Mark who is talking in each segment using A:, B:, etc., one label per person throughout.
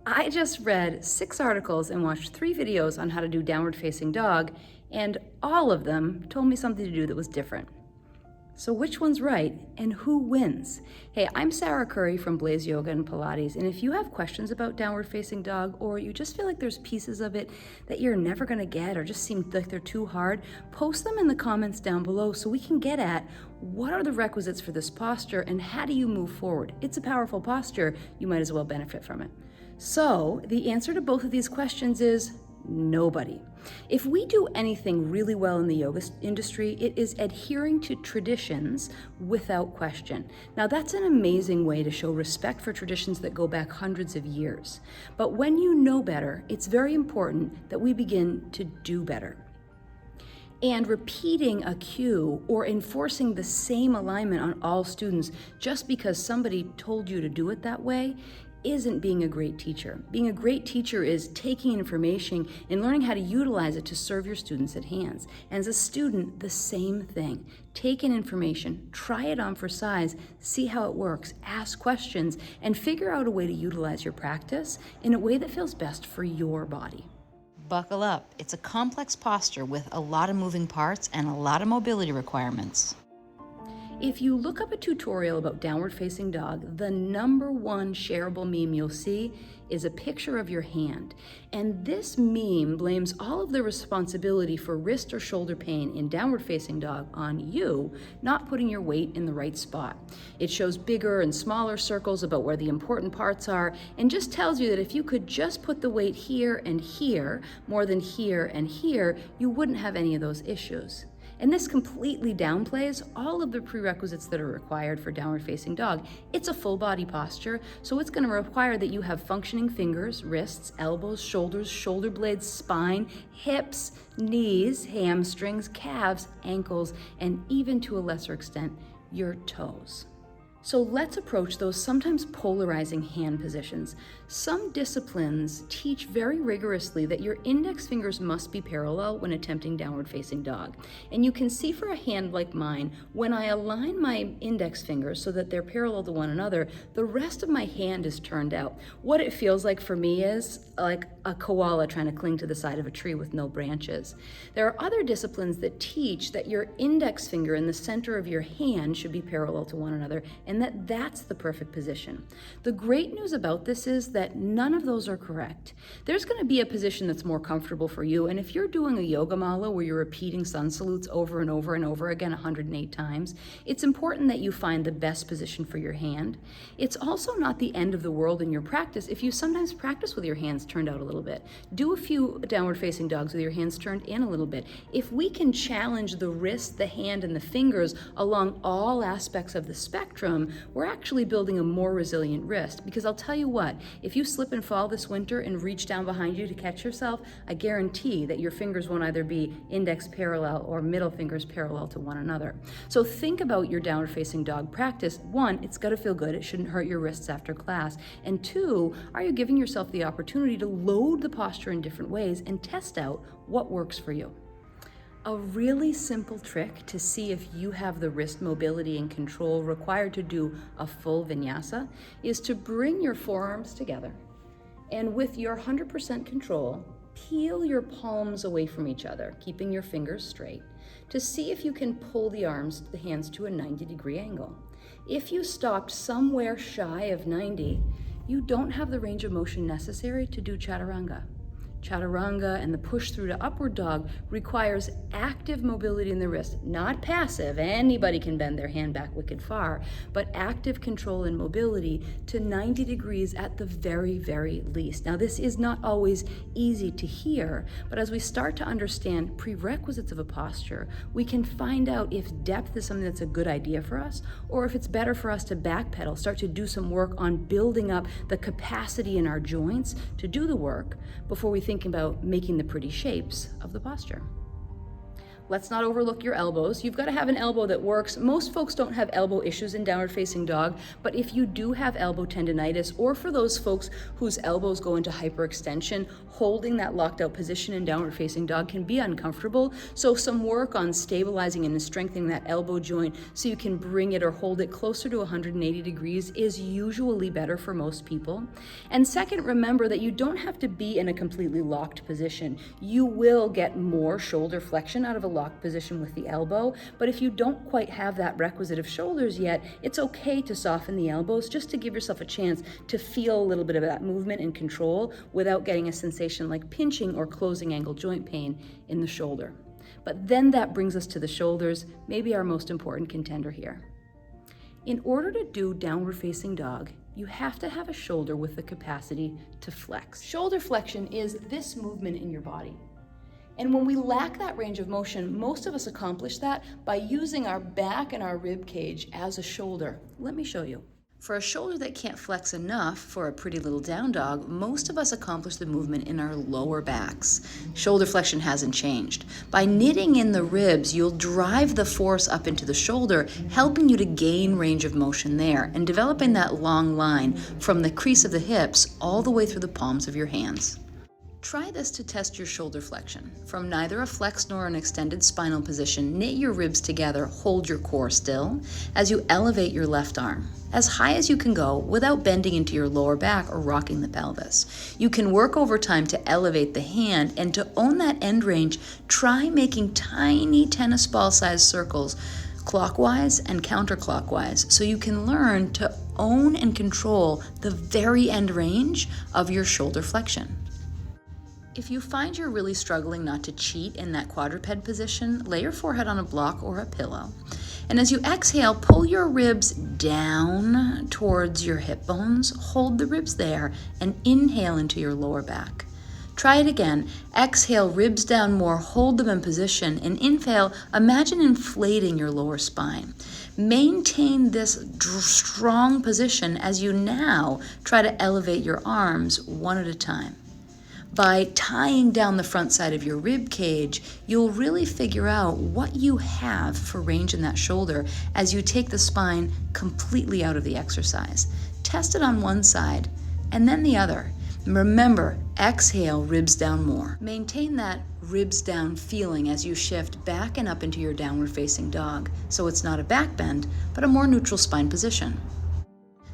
A: I just read 6 articles and watched 3 videos on how to do downward facing dog, and all of them told me something to do that was different. So which one's right and who wins? Hey, I'm Sarah Curry from Blaze Yoga and Pilates, and if you have questions about downward facing dog, or you just feel like there's pieces of it that you're never gonna get or just seem like they're too hard, post them in the comments down below so we can get at what are the requisites for this posture and how do you move forward. It's a powerful posture, you might as well benefit from it. So the answer to both of these questions is nobody. If we do anything really well in the yoga industry, it is adhering to traditions without question. Now, that's an amazing way to show respect for traditions that go back hundreds of years. But when you know better, it's very important that we begin to do better. And repeating a cue or enforcing the same alignment on all students just because somebody told you to do it that way isn't being a great teacher. Being a great teacher is taking information and learning how to utilize it to serve your students at hands. And as a student, the same thing. Take in information, try it on for size, see how it works, ask questions, and figure out a way to utilize your practice in a way that feels best for your body.
B: Buckle up. It's a complex posture with a lot of moving parts and a lot of mobility requirements.
A: If you look up a tutorial about downward facing dog, the #1 shareable meme you'll see is a picture of your hand. And this meme blames all of the responsibility for wrist or shoulder pain in downward facing dog on you not putting your weight in the right spot. It shows bigger and smaller circles about where the important parts are and just tells you that if you could just put the weight here and here more than here and here, you wouldn't have any of those issues. And this completely downplays all of the prerequisites that are required for downward facing dog. It's a full body posture, so it's going to require that you have functioning fingers, wrists, elbows, shoulders, shoulder blades, spine, hips, knees, hamstrings, calves, ankles, and even to a lesser extent, your toes. So let's approach those sometimes polarizing hand positions. Some disciplines teach very rigorously that your index fingers must be parallel when attempting downward facing dog. And you can see for a hand like mine, when I align my index fingers so that they're parallel to one another, the rest of my hand is turned out. What it feels like for me is like a koala trying to cling to the side of a tree with no branches. There are other disciplines that teach that your index finger in the center of your hand should be parallel to one another, and that's the perfect position. The great news about this is that none of those are correct. There's going to be a position that's more comfortable for you, and if you're doing a yoga mala where you're repeating sun salutes over and over and over again 108 times, it's important that you find the best position for your hand. It's also not the end of the world in your practice if you sometimes practice with your hands turned out a little bit. Do a few downward facing dogs with your hands turned in a little bit. If we can challenge the wrist, the hand, and the fingers along all aspects of the spectrum, we're actually building a more resilient wrist. Because I'll tell you what, if you slip and fall this winter and reach down behind you to catch yourself, I guarantee that your fingers won't either be index parallel or middle fingers parallel to one another. So think about your downward facing dog practice. 1, it's got to feel good. It shouldn't hurt your wrists after class. And 2, are you giving yourself the opportunity to load the posture in different ways and test out what works for you? A really simple trick to see if you have the wrist mobility and control required to do a full vinyasa is to bring your forearms together and with your 100% control, peel your palms away from each other, keeping your fingers straight, to see if you can pull the hands to a 90-degree angle. If you stopped somewhere shy of 90, you don't have the range of motion necessary to do chaturanga. Chaturanga and the push through to upward dog requires active mobility in the wrist, not passive. Anybody can bend their hand back wicked far, but active control and mobility to 90 degrees at the very, very least. Now, this is not always easy to hear, but as we start to understand prerequisites of a posture, we can find out if depth is something that's a good idea for us, or if it's better for us to backpedal, start to do some work on building up the capacity in our joints to do the work before we think about making the pretty shapes of the posture. Let's not overlook your elbows. You've got to have an elbow that works. Most folks don't have elbow issues in downward facing dog, but if you do have elbow tendonitis, or for those folks whose elbows go into hyperextension, holding that locked out position in downward facing dog can be uncomfortable. So some work on stabilizing and strengthening that elbow joint so you can bring it or hold it closer to 180 degrees is usually better for most people. And second, remember that you don't have to be in a completely locked position. You will get more shoulder flexion out of a locked position with the elbow, but if you don't quite have that requisite of shoulders yet, it's okay to soften the elbows just to give yourself a chance to feel a little bit of that movement and control without getting a sensation like pinching or closing angle joint pain in the shoulder. But then that brings us to the shoulders, maybe our most important contender here. In order to do downward facing dog, you have to have a shoulder with the capacity to flex. Shoulder flexion is this movement in your body. And when we lack that range of motion, most of us accomplish that by using our back and our rib cage as a shoulder. Let me show you. For a shoulder that can't flex enough for a pretty little down dog, most of us accomplish the movement in our lower backs. Shoulder flexion hasn't changed. By knitting in the ribs, you'll drive the force up into the shoulder, helping you to gain range of motion there and developing that long line from the crease of the hips all the way through the palms of your hands. Try this to test your shoulder flexion. From neither a flexed nor an extended spinal position, knit your ribs together, hold your core still as you elevate your left arm as high as you can go without bending into your lower back or rocking the pelvis. You can work over time to elevate the hand, and to own that end range, try making tiny tennis ball sized circles clockwise and counterclockwise so you can learn to own and control the very end range of your shoulder flexion. If you find you're really struggling not to cheat in that quadruped position, lay your forehead on a block or a pillow. And as you exhale, pull your ribs down towards your hip bones, hold the ribs there, and inhale into your lower back. Try it again. Exhale, ribs down more, hold them in position, and inhale, imagine inflating your lower spine. Maintain this strong position as you now try to elevate your arms one at a time. By tying down the front side of your rib cage, you'll really figure out what you have for range in that shoulder as you take the spine completely out of the exercise. Test it on one side and then the other. Remember, exhale, ribs down more. Maintain that ribs down feeling as you shift back and up into your downward facing dog, so it's not a back bend, but a more neutral spine position.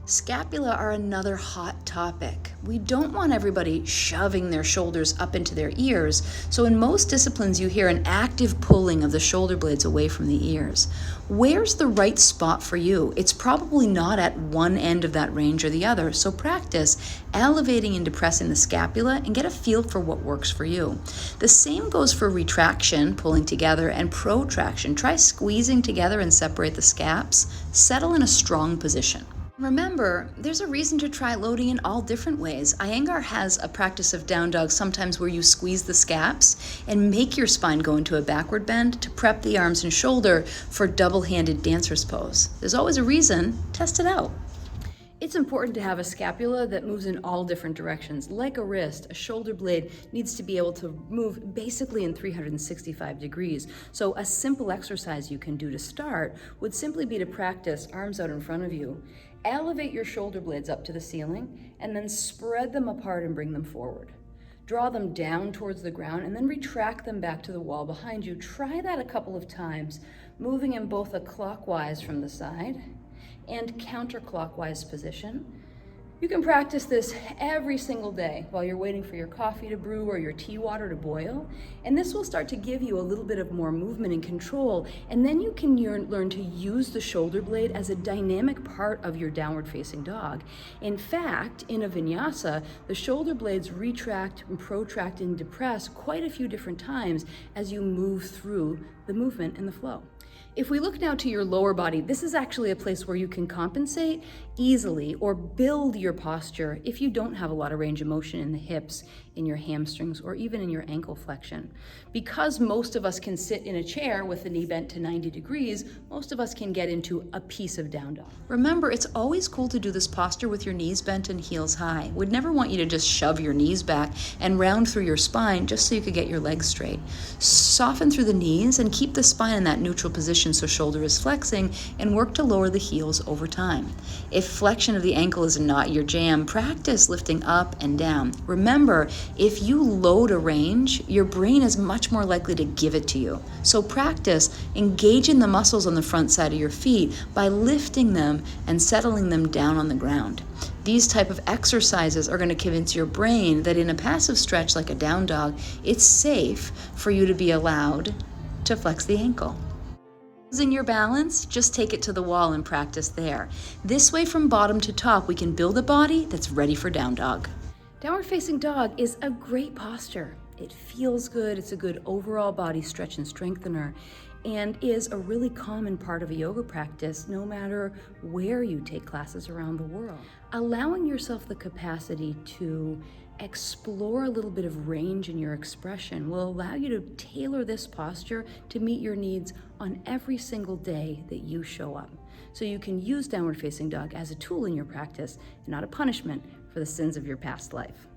A: Scapula are another hot topic. We don't want everybody shoving their shoulders up into their ears, so in most disciplines you hear an active pulling of the shoulder blades away from the ears. Where's the right spot for you? It's probably not at one end of that range or the other, so practice elevating and depressing the scapula and get a feel for what works for you. The same goes for retraction, pulling together, and protraction. Try squeezing together and separate the scaps. Settle in a strong position. Remember, there's a reason to try loading in all different ways. Iyengar has a practice of down dog sometimes where you squeeze the scaps and make your spine go into a backward bend to prep the arms and shoulder for double-handed dancer's pose. There's always a reason. Test it out. It's important to have a scapula that moves in all different directions. Like a wrist, a shoulder blade needs to be able to move basically in 365 degrees. So a simple exercise you can do to start would simply be to practice arms out in front of you. Elevate your shoulder blades up to the ceiling and then spread them apart and bring them forward. Draw them down towards the ground and then retract them back to the wall behind you. Try that a couple of times, moving in both a clockwise from the side and counterclockwise position. You can practice this every single day while you're waiting for your coffee to brew or your tea water to boil. And this will start to give you a little bit of more movement and control. And then you can learn to use the shoulder blade as a dynamic part of your downward facing dog. In fact, in a vinyasa, the shoulder blades retract and protract and depress quite a few different times as you move through the movement and the flow. If we look now to your lower body, this is actually a place where you can compensate. easily or build your posture if you don't have a lot of range of motion in the hips, in your hamstrings, or even in your ankle flexion. Because most of us can sit in a chair with the knee bent to 90 degrees, most of us can get into a piece of down dog. Remember, it's always cool to do this posture with your knees bent and heels high. We'd never want you to just shove your knees back and round through your spine just so you could get your legs straight. Soften through the knees and keep the spine in that neutral position so shoulder is flexing, and work to lower the heels over time. If flexion of the ankle is not your jam, practice lifting up and down. Remember, if you load a range, your brain is much more likely to give it to you. So practice engaging the muscles on the front side of your feet by lifting them and settling them down on the ground. These type of exercises are going to convince your brain that in a passive stretch like a down dog, it's safe for you to be allowed to flex the ankle. Losing your balance, just take it to the wall and practice there. This way, from bottom to top, we can build a body that's ready for down dog. Downward facing dog is a great posture. It feels good, it's a good overall body stretch and strengthener, and is a really common part of a yoga practice no matter where you take classes around the world. Allowing yourself the capacity to explore a little bit of range in your expression will allow you to tailor this posture to meet your needs on every single day that you show up. So you can use downward facing dog as a tool in your practice and not a punishment for the sins of your past life.